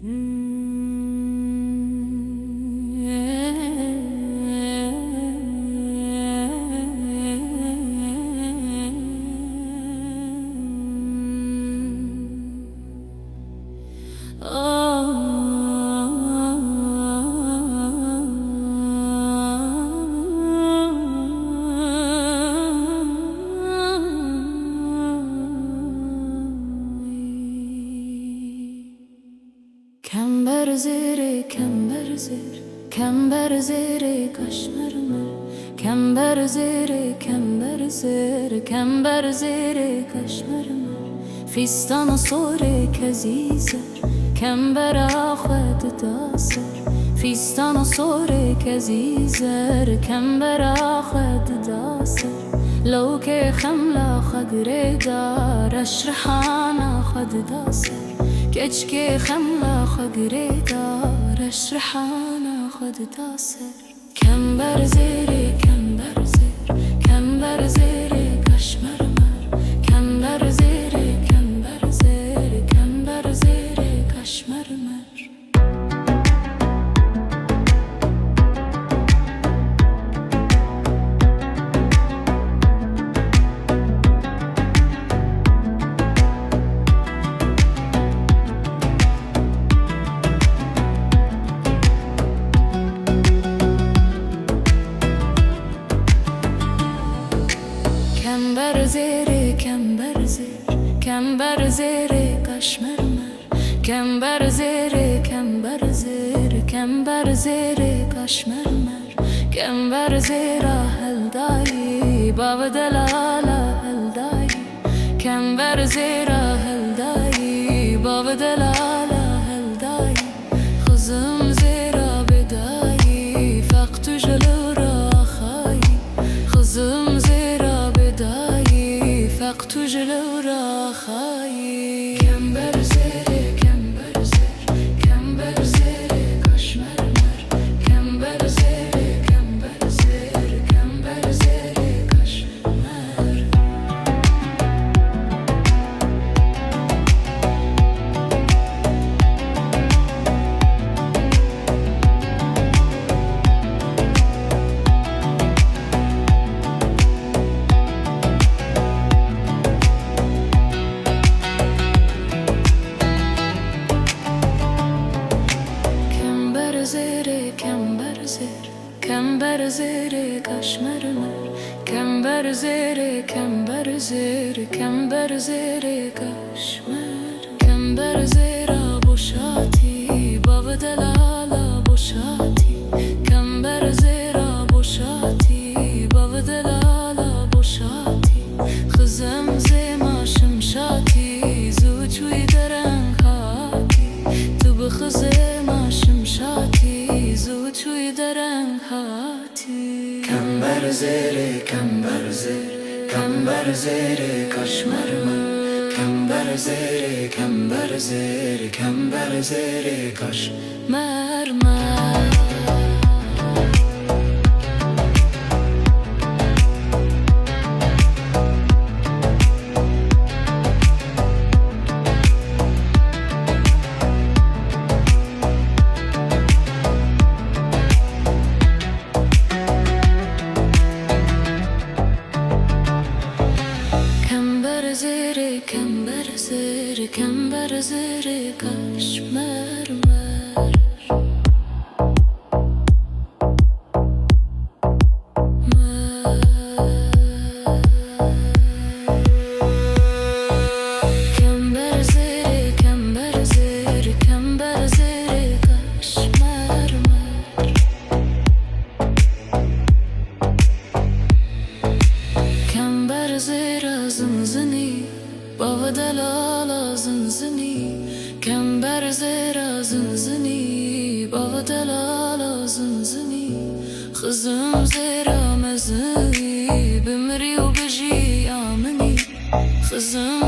Kember zere, kember zer, kember zere kaşmermer. Kember zere, kember zer, kember zere kaşmermer. Fistan sore kezizer, kember آخد داسر. فیستان سوره کزیزر، کمبر آخد داسر. لو که خملا خدره دار، اشرحانا خد داسر. کچ که خملا خدره دار، اشرحانا خد داسر. کمبر زیره، کمبر زیر، کمبر زیره کشمرمر. کمبر زیره، کمبر زیر، کمبر زیره کشمرمر. کمبر زیره، کمبر زیر، کمبر زیره کشمرمر. کمبر زیره، کمبر زیر، کمبر زیره کشمرمر. کمبر زیره هلدایی، باب دلالا هلدایی. کمبر زیره هلدایی، باب دلالا هلدایی. خزم زیره بدایی، فقط جلو را خایی. خزم فقط جلو را خایی. کمبر زیره، کمبر زیر، کمبر زیره کشمرمر. کمبر زیره، کمبر زیر، کمبر زیره کشمر. کمبر زیره کشمرمر. کمبر زیره، کمبر زیر، کمبر زیره کشمر. کمبر زیره بوشاتی، باب دلالا بوشاتی. کمبر زیره بوشاتی، باب دلالا بوشاتی. خزم زیما شمشاتی، زوجوی درنگ هاتی. تو بخزیما شمشاتی، زوجوی درنگ هاتی. کمبر زیره، کمبر زیر، کمبر زیره کشمرمر. کمبر زیره، کمبر زیر، کمبر زیره کشمرمر. کمبر زیره، کمبر زیر، کمبر زیر کشمرمر. کمبر زیره، کمبر زیر، کمبر زیر کشمرمر. کمبر زیر زنزنی، باب دلالا زنزنی. کمبر زیر زنزنی، باب دلالا زنزنی. خزم زیر مزنی، بمری و بجی آمنی. خزم